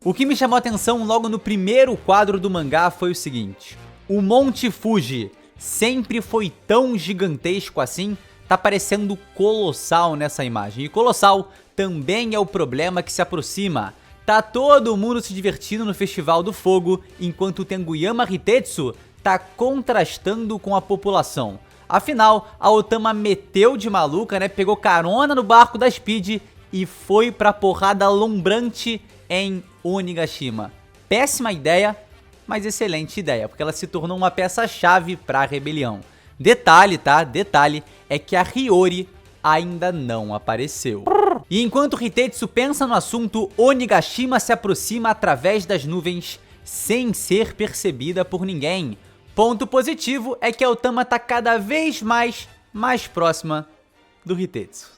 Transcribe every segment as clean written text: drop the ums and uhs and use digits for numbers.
O que me chamou a atenção logo no primeiro quadro do mangá foi o seguinte: o Monte Fuji sempre foi tão gigantesco assim, tá parecendo colossal nessa imagem. E colossal também é o problema que se aproxima. Tá todo mundo se divertindo no Festival do Fogo, enquanto o Tenguyama Hitetsu tá contrastando com a população. Afinal, a Otama meteu de maluca, né? Pegou carona no barco da Speed e foi pra porrada lombrante em Onigashima. Péssima ideia, mas excelente ideia, porque ela se tornou uma peça-chave pra rebelião. Detalhe, tá? Detalhe é que a Hiyori ainda não apareceu. E enquanto Hitetsu pensa no assunto, Onigashima se aproxima através das nuvens sem ser percebida por ninguém. Ponto positivo é que a Otama tá cada vez mais próxima do Hitetsu.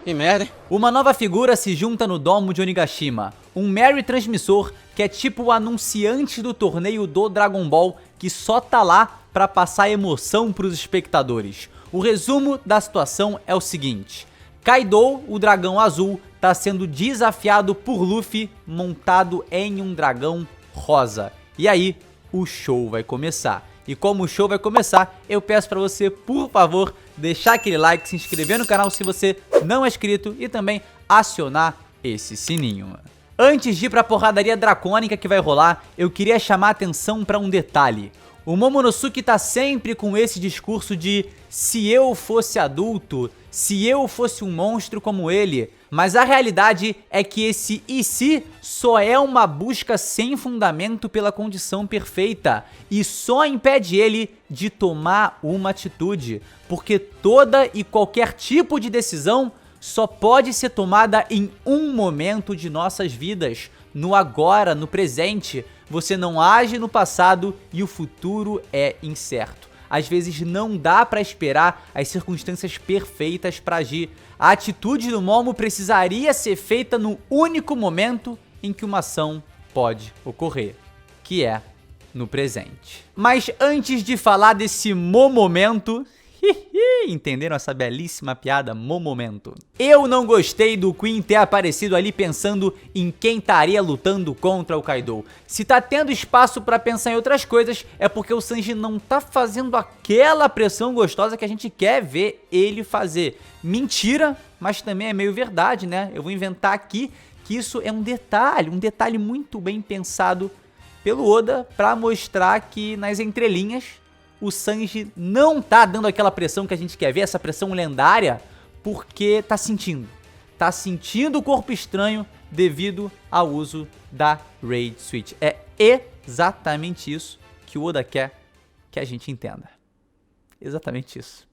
Que merda, hein? Uma nova figura se junta no domo de Onigashima, um Mary Transmissor que é tipo o anunciante do torneio do Dragon Ball que só tá lá pra passar emoção pros espectadores. O resumo da situação é o seguinte: Kaido, o dragão azul, tá sendo desafiado por Luffy montado em um dragão rosa. E aí, o show vai começar. E como o show vai começar, eu peço pra você, por favor, deixar aquele like, se inscrever no canal se você não é inscrito e também acionar esse sininho. Antes de ir pra porradaria dracônica que vai rolar, eu queria chamar a atenção pra um detalhe. O Momonosuke tá sempre com esse discurso de se eu fosse adulto, se eu fosse um monstro como ele. Mas a realidade é que esse "e se" só é uma busca sem fundamento pela condição perfeita e só impede ele de tomar uma atitude, porque toda e qualquer tipo de decisão só pode ser tomada em um momento de nossas vidas, no agora, no presente. Você não age no passado e o futuro é incerto. Às vezes não dá pra esperar as circunstâncias perfeitas pra agir. A atitude do Momo precisaria ser feita no único momento em que uma ação pode ocorrer, que é no presente. Mas antes de falar desse momento, entenderam essa belíssima piada, momento? Eu não gostei do Queen ter aparecido ali pensando em quem estaria lutando contra o Kaido. Se tá tendo espaço pra pensar em outras coisas, é porque o Sanji não tá fazendo aquela pressão gostosa que a gente quer ver ele fazer. Mentira, mas também é meio verdade, né? Eu vou inventar aqui que isso é um detalhe muito bem pensado pelo Oda pra mostrar que nas entrelinhas o Sanji não tá dando aquela pressão que a gente quer ver, essa pressão lendária, porque tá sentindo o corpo estranho devido ao uso da Raid Switch. É exatamente isso que o Oda quer que a gente entenda. Exatamente isso.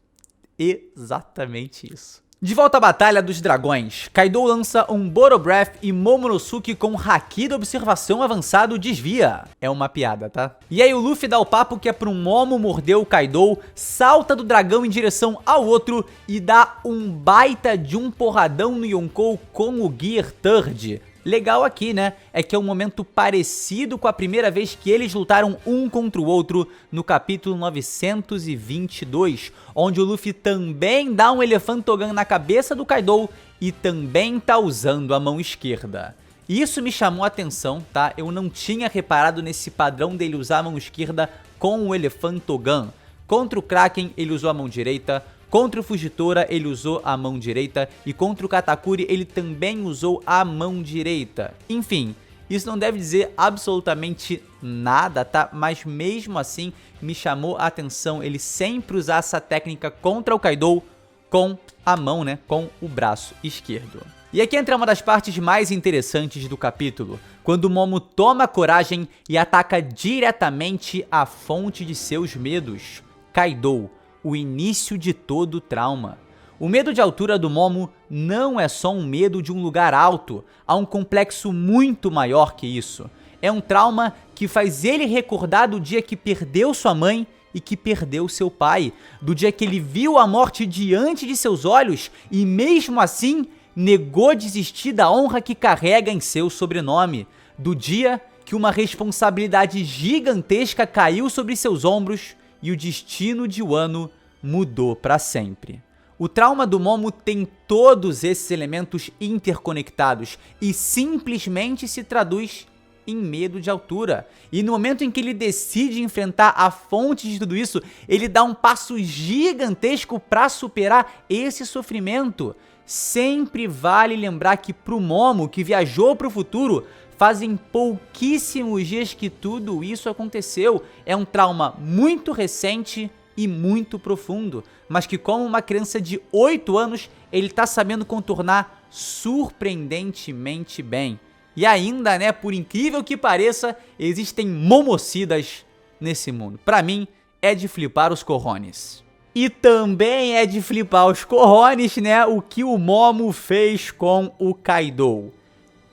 Exatamente isso. De volta à Batalha dos Dragões, Kaido lança um Boro Breath e Momonosuke com Haki da Observação Avançado desvia. É uma piada, tá? E aí o Luffy dá o papo que é pro Momo morder o Kaido, salta do dragão em direção ao outro e dá um baita de um porradão no Yonkou com o Gear Third. Legal aqui, né? É que é um momento parecido com a primeira vez que eles lutaram um contra o outro no capítulo 922, onde o Luffy também dá um Elefantogun na cabeça do Kaido e também tá usando a mão esquerda. Isso me chamou a atenção, tá? Eu não tinha reparado nesse padrão dele usar a mão esquerda com o Elefantogun. Contra o Kraken ele usou a mão direita, contra o Fujitora ele usou a mão direita e contra o Katakuri ele também usou a mão direita. Enfim, isso não deve dizer absolutamente nada, tá? Mas mesmo assim me chamou a atenção ele sempre usar essa técnica contra o Kaido com a mão, né? Com o braço esquerdo. E aqui entra uma das partes mais interessantes do capítulo, quando o Momo toma coragem e ataca diretamente a fonte de seus medos, Kaido, o início de todo o trauma. O medo de altura do Momo não é só um medo de um lugar alto, há um complexo muito maior que isso. É um trauma que faz ele recordar do dia que perdeu sua mãe e que perdeu seu pai, do dia que ele viu a morte diante de seus olhos e mesmo assim negou desistir da honra que carrega em seu sobrenome, do dia que uma responsabilidade gigantesca caiu sobre seus ombros e o destino de Wano mudou para sempre. O trauma do Momo tem todos esses elementos interconectados e simplesmente se traduz em medo de altura. E no momento em que ele decide enfrentar a fonte de tudo isso, ele dá um passo gigantesco para superar esse sofrimento. Sempre vale lembrar que pro Momo, que viajou pro futuro, fazem pouquíssimos dias que tudo isso aconteceu. É um trauma muito recente e muito profundo, mas que como uma criança de 8 anos, ele tá sabendo contornar surpreendentemente bem. E ainda, né, por incrível que pareça, existem momocidas nesse mundo. Pra mim, é de flipar os corrones. E também é de flipar os corrones, né, o que o Momo fez com o Kaido.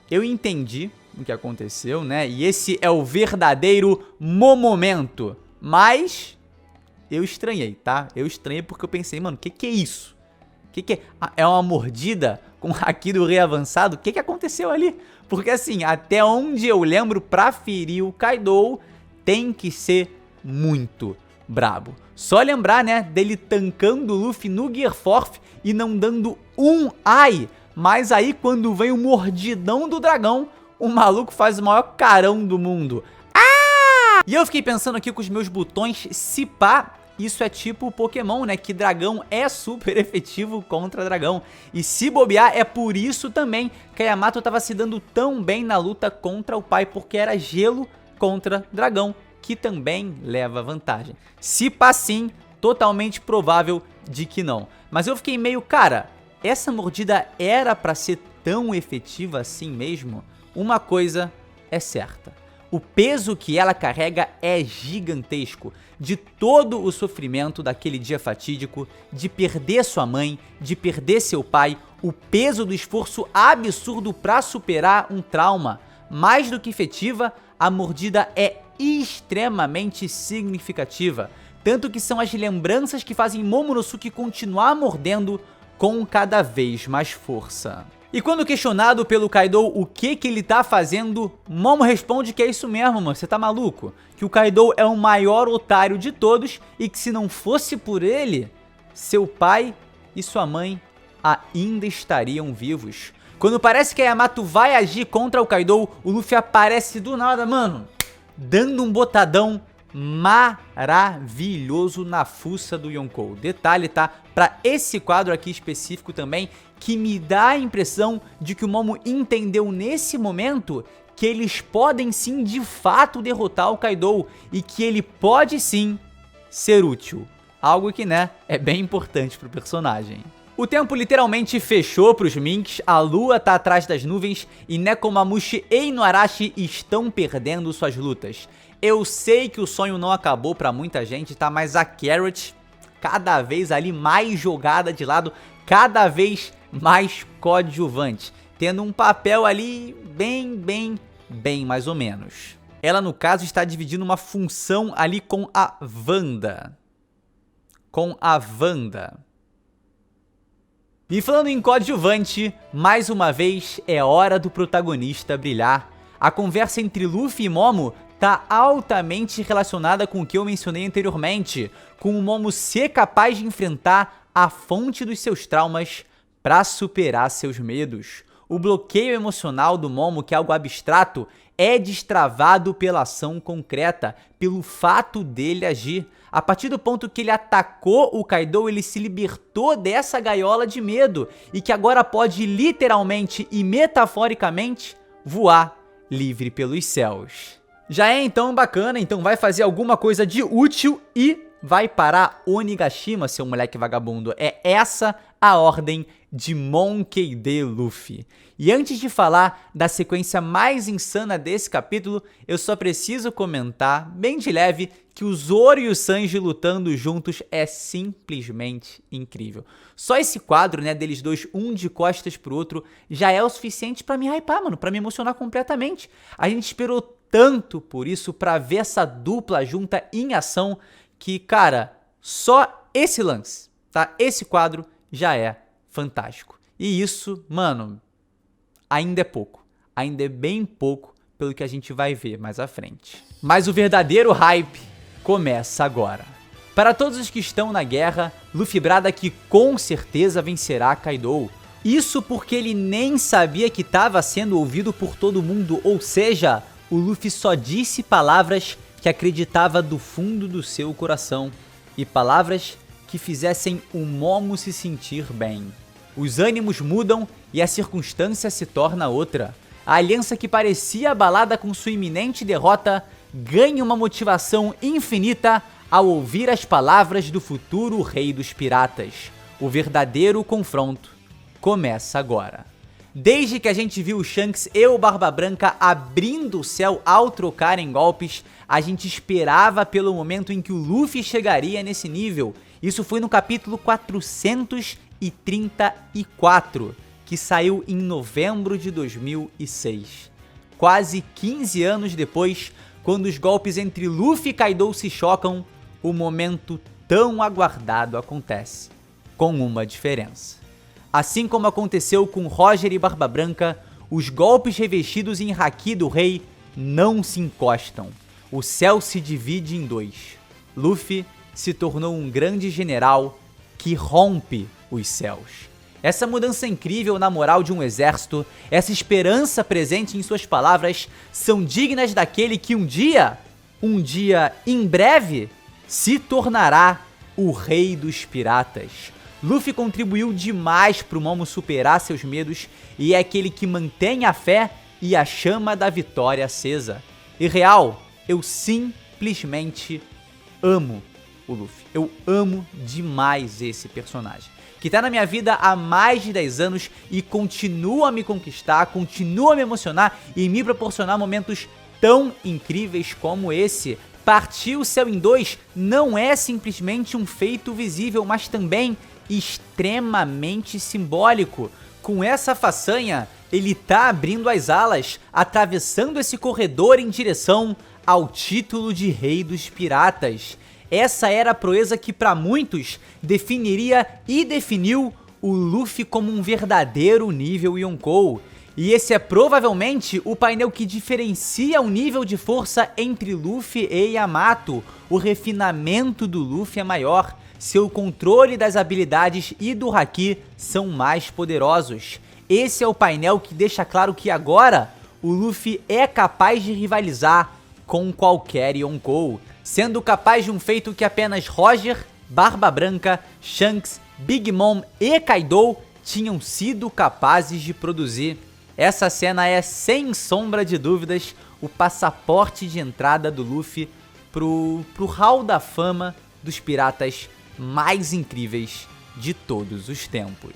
Eu entendi o que aconteceu, né, e esse é o verdadeiro momento. Mas eu estranhei, tá? Eu estranhei porque eu pensei, mano, que é isso? Que é? É uma mordida com haki do rei avançado? O que aconteceu ali? Porque assim, até onde eu lembro, pra ferir o Kaido, tem que ser muito brabo. Só lembrar, né, dele tancando o Luffy no Gear Force e não dando um ai. Mas aí quando vem o mordidão do dragão, o maluco faz o maior carão do mundo. Ah! E eu fiquei pensando aqui com os meus botões, se pá, isso é tipo Pokémon, né, que dragão é super efetivo contra dragão. E se bobear, é por isso também que a Yamato tava se dando tão bem na luta contra o pai, porque era gelo contra dragão, que também leva vantagem. Se pá sim, totalmente provável de que não. Mas eu fiquei meio, cara, essa mordida era pra ser tão efetiva assim mesmo? Uma coisa é certa. O peso que ela carrega é gigantesco, de todo o sofrimento daquele dia fatídico, de perder sua mãe, de perder seu pai, o peso do esforço absurdo pra superar um trauma. Mais do que efetiva, a mordida é extremamente significativa, tanto que são as lembranças que fazem Momonosuke continuar mordendo com cada vez mais força. E quando questionado pelo Kaido o que ele tá fazendo, Momo responde que é isso mesmo, mano, você tá maluco? Que o Kaido é o maior otário de todos e que se não fosse por ele, seu pai e sua mãe ainda estariam vivos. Quando parece que a Yamato vai agir contra o Kaido, o Luffy aparece do nada, mano, dando um botadão maravilhoso na fuça do Yonkou. Detalhe, tá? Pra esse quadro aqui específico também, que me dá a impressão de que o Momo entendeu nesse momento que eles podem sim de fato derrotar o Kaido e que ele pode sim ser útil. Algo que, né, é bem importante pro personagem. O tempo literalmente fechou pros Minks, a lua tá atrás das nuvens e Nekomamushi e Inuarashi estão perdendo suas lutas. Eu sei que o sonho não acabou pra muita gente, tá? Mas a Carrot, cada vez ali mais jogada de lado, cada vez mais coadjuvante, tendo um papel ali bem mais ou menos. Ela, no caso, está dividindo uma função ali com a Wanda. E falando em coadjuvante, mais uma vez é hora do protagonista brilhar. A conversa entre Luffy e Momo tá altamente relacionada com o que eu mencionei anteriormente, com o Momo ser capaz de enfrentar a fonte dos seus traumas para superar seus medos. O bloqueio emocional do Momo, que é algo abstrato, é destravado pela ação concreta, pelo fato dele agir. A partir do ponto que ele atacou o Kaido, ele se libertou dessa gaiola de medo e que agora pode literalmente e metaforicamente voar livre pelos céus. Já é então bacana, então vai fazer alguma coisa de útil e vai parar Onigashima, seu moleque vagabundo. É essa a ordem de Monkey D. Luffy. E antes de falar da sequência mais insana desse capítulo, eu só preciso comentar, bem de leve, que o Zoro e o Sanji lutando juntos é simplesmente incrível. Só esse quadro, né, deles dois, um de costas pro outro, já é o suficiente pra me hypar, mano, pra me emocionar completamente. A gente esperou tanto por isso, pra ver essa dupla junta em ação, que, cara, só esse lance, tá? Esse quadro já é fantástico. E isso, mano, ainda é pouco. Ainda é bem pouco pelo que a gente vai ver mais à frente. Mas o verdadeiro hype começa agora. Para todos os que estão na guerra, Luffy brada que com certeza vencerá Kaido. Isso porque ele nem sabia que estava sendo ouvido por todo mundo, ou seja, o Luffy só disse palavras que acreditava do fundo do seu coração e palavras que fizessem o Momo se sentir bem. Os ânimos mudam e a circunstância se torna outra. A aliança que parecia abalada com sua iminente derrota ganha uma motivação infinita ao ouvir as palavras do futuro rei dos piratas. O verdadeiro confronto começa agora. Desde que a gente viu o Shanks e o Barba Branca abrindo o céu ao trocarem golpes, a gente esperava pelo momento em que o Luffy chegaria nesse nível. Isso foi no capítulo 434, que saiu em novembro de 2006. Quase 15 anos depois, quando os golpes entre Luffy e Kaido se chocam, o momento tão aguardado acontece, com uma diferença. Assim como aconteceu com Roger e Barba Branca, os golpes revestidos em Haki do Rei não se encostam. O céu se divide em dois. Luffy se tornou um grande general que rompe os céus. Essa mudança incrível na moral de um exército, essa esperança presente em suas palavras, são dignas daquele que um dia em breve, se tornará o rei dos piratas. Luffy contribuiu demais para o Momo superar seus medos e é aquele que mantém a fé e a chama da vitória acesa. E real, eu simplesmente amo o Luffy. Eu amo demais esse personagem, que tá na minha vida há mais de 10 anos e continua a me conquistar, continua a me emocionar e me proporcionar momentos tão incríveis como esse. Partir o céu em dois não é simplesmente um feito visível, mas também extremamente simbólico. Com essa façanha, ele tá abrindo as alas, atravessando esse corredor em direção ao título de Rei dos Piratas. Essa era a proeza que para muitos definiria e definiu o Luffy como um verdadeiro nível Yonkou. E esse é provavelmente o painel que diferencia o nível de força entre Luffy e Yamato. O refinamento do Luffy é maior, seu controle das habilidades e do Haki são mais poderosos. Esse é o painel que deixa claro que agora o Luffy é capaz de rivalizar com qualquer Yonkou, sendo capaz de um feito que apenas Roger, Barba Branca, Shanks, Big Mom e Kaido tinham sido capazes de produzir. Essa cena é, sem sombra de dúvidas, o passaporte de entrada do Luffy pro hall da fama dos piratas mais incríveis de todos os tempos.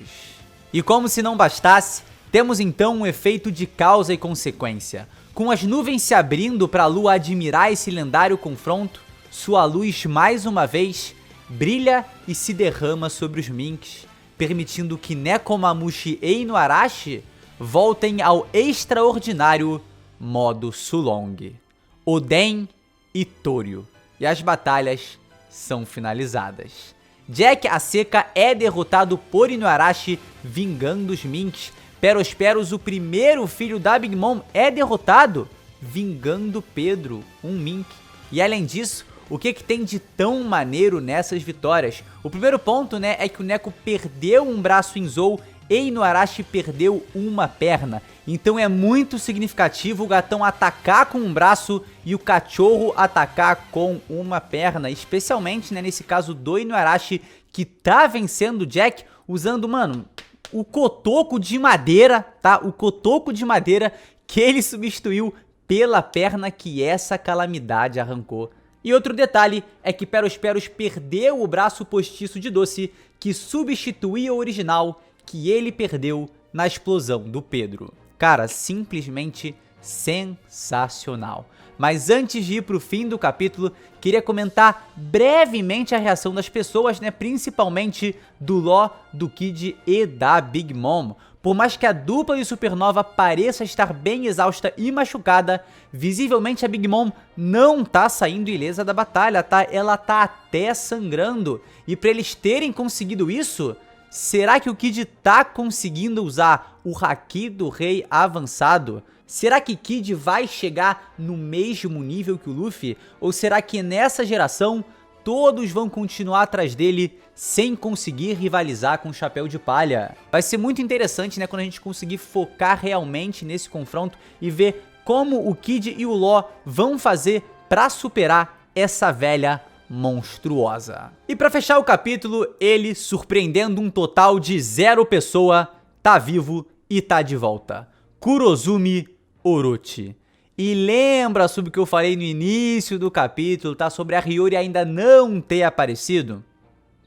E como se não bastasse, temos então um efeito de causa e consequência. Com as nuvens se abrindo para a lua admirar esse lendário confronto, sua luz mais uma vez brilha e se derrama sobre os Minks, permitindo que Nekomamushi e Inuarashi voltem ao extraordinário modo Sulong. Oden e Torio. E as batalhas são finalizadas. Jack a Seca é derrotado por Inuarashi, vingando os Minks. Peros, o primeiro filho da Big Mom, é derrotado, vingando Pedro, um Mink. E além disso, o que tem de tão maneiro nessas vitórias? O primeiro ponto, né, é que o Neko perdeu um braço em Zou e Inuarashi perdeu uma perna. Então é muito significativo o gatão atacar com um braço e o cachorro atacar com uma perna. Especialmente, né, nesse caso do Inuarashi, que tá vencendo o Jack usando, mano, o cotoco de madeira, tá? O cotoco de madeira que ele substituiu pela perna que essa calamidade arrancou. E outro detalhe é que Peros perdeu o braço postiço de Doce, que substituía o original que ele perdeu na explosão do Pedro. Cara, simplesmente sensacional. Mas antes de ir pro fim do capítulo, queria comentar brevemente a reação das pessoas, né? Principalmente do Law, do Kid e da Big Mom. Por mais que a dupla de Supernova pareça estar bem exausta e machucada, visivelmente a Big Mom não tá saindo ilesa da batalha, tá? Ela tá até sangrando. E pra eles terem conseguido isso, será que o Kid tá conseguindo usar o Haki do Rei avançado? Será que Kid vai chegar no mesmo nível que o Luffy? Ou será que nessa geração todos vão continuar atrás dele sem conseguir rivalizar com o Chapéu de Palha? Vai ser muito interessante, né, quando a gente conseguir focar realmente nesse confronto e ver como o Kid e o Law vão fazer pra superar essa velha monstruosa. E pra fechar o capítulo, ele, surpreendendo um total de 0 pessoa, tá vivo e tá de volta. Kurozumi Orochi. E lembra sobre o que eu falei no início do capítulo, tá? Sobre a Hiyori ainda não ter aparecido?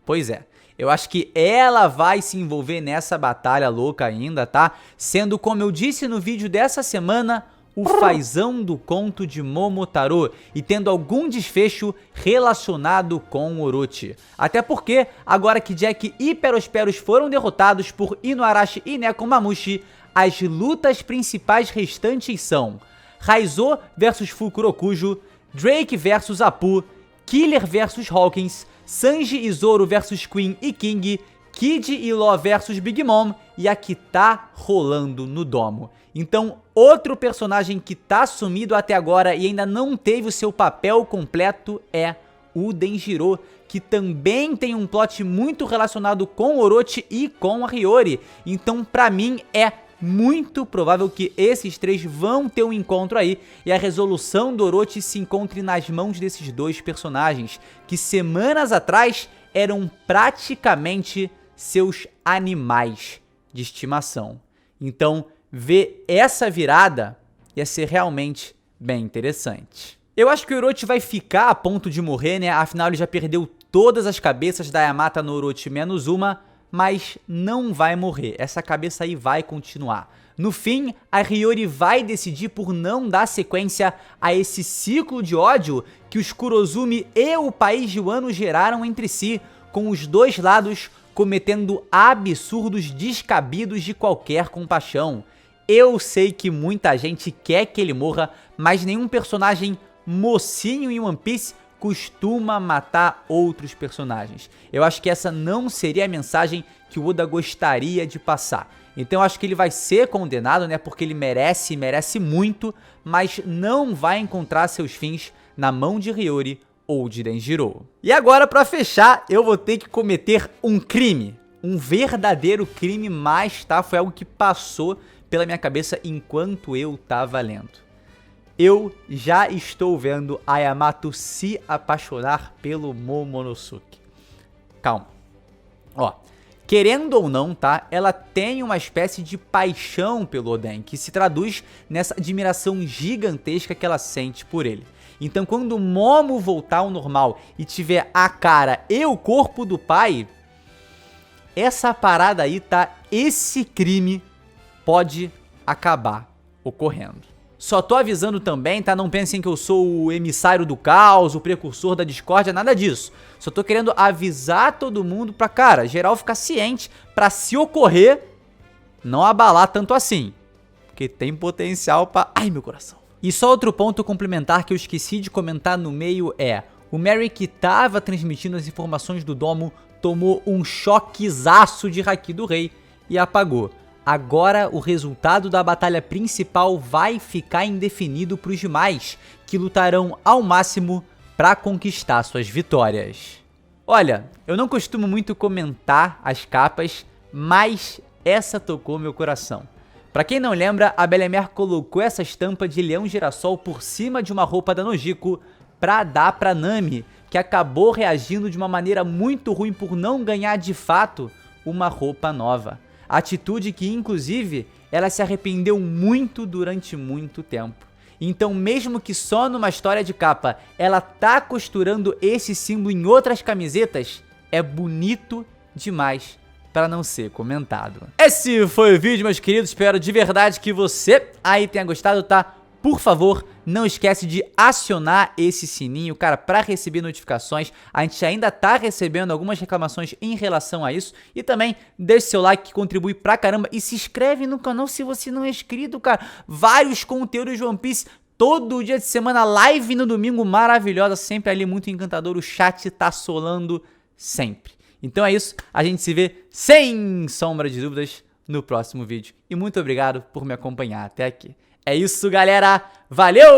Pois é, eu acho que ela vai se envolver nessa batalha louca ainda, tá? Sendo, como eu disse no vídeo dessa semana, o fazão do conto de Momotaro e tendo algum desfecho relacionado com Orochi. Até porque, agora que Jack e Perospéros foram derrotados por Inuarashi e Nekomamushi, as lutas principais restantes são Raizo vs Fukurokujo, Drake vs Apu, Killer vs Hawkins, Sanji e Zoro vs Queen e King, Kid e Law vs Big Mom e a que tá rolando no domo. Então, outro personagem que tá sumido até agora e ainda não teve o seu papel completo é o Denjiro, que também tem um plot muito relacionado com Orochi e com a Hiyori. Então, pra mim, é muito provável que esses três vão ter um encontro aí e a resolução do Orochi se encontre nas mãos desses dois personagens, que semanas atrás eram praticamente seus animais de estimação. Então, ver essa virada ia ser realmente bem interessante. Eu acho que o Orochi vai ficar a ponto de morrer, né? Afinal, ele já perdeu todas as cabeças da Yamata no Orochi menos uma, mas não vai morrer. Essa cabeça aí vai continuar. No fim, a Hiyori vai decidir por não dar sequência a esse ciclo de ódio que os Kurozumi e o país de Wano geraram entre si, com os dois lados cometendo absurdos descabidos de qualquer compaixão. Eu sei que muita gente quer que ele morra, mas nenhum personagem mocinho em One Piece costuma matar outros personagens. Eu acho que essa não seria a mensagem que o Oda gostaria de passar. Então eu acho que ele vai ser condenado, né, porque ele merece muito, mas não vai encontrar seus fins na mão de Hiyori ou de Denjiro. E agora, pra fechar, eu vou ter que cometer um crime. Um verdadeiro crime, mas tá, foi algo que passou pela minha cabeça enquanto eu tava lendo. Eu já estou vendo a Yamato se apaixonar pelo Momonosuke. Calma. Ó, querendo ou não, tá? Ela tem uma espécie de paixão pelo Oden, que se traduz nessa admiração gigantesca que ela sente por ele. Então, quando o Momo voltar ao normal e tiver a cara e o corpo do pai, essa parada aí, tá? Esse crime pode acabar ocorrendo. Só tô avisando também, tá? Não pensem que eu sou o emissário do caos, o precursor da discórdia, nada disso. Só tô querendo avisar todo mundo pra, cara, geral ficar ciente pra, se ocorrer, não abalar tanto assim. Porque tem potencial pra... Ai, meu coração. E só outro ponto complementar que eu esqueci de comentar no meio é... O Mary, que tava transmitindo as informações do domo, tomou um choquezaço de Haki do Rei e apagou. Agora o resultado da batalha principal vai ficar indefinido para os demais, que lutarão ao máximo para conquistar suas vitórias. Olha, eu não costumo muito comentar as capas, mas essa tocou meu coração. Para quem não lembra, a Belemer colocou essa estampa de leão girassol por cima de uma roupa da Nojiko para dar para Nami, que acabou reagindo de uma maneira muito ruim por não ganhar de fato uma roupa nova. Atitude que, inclusive, ela se arrependeu muito durante muito tempo. Então, mesmo que só numa história de capa ela tá costurando esse símbolo em outras camisetas, é bonito demais para não ser comentado. Esse foi o vídeo, meus queridos. Espero de verdade que você aí tenha gostado, tá? Por favor, não esquece de acionar esse sininho, cara, para receber notificações. A gente ainda tá recebendo algumas reclamações em relação a isso. E também deixe seu like, que contribui pra caramba. E se inscreve no canal se você não é inscrito, cara. Vários conteúdos de One Piece todo dia de semana, live no domingo maravilhosa, sempre ali muito encantador. O chat tá solando sempre. Então é isso, a gente se vê sem sombra de dúvidas no próximo vídeo. E muito obrigado por me acompanhar até aqui. É isso, galera. Valeu!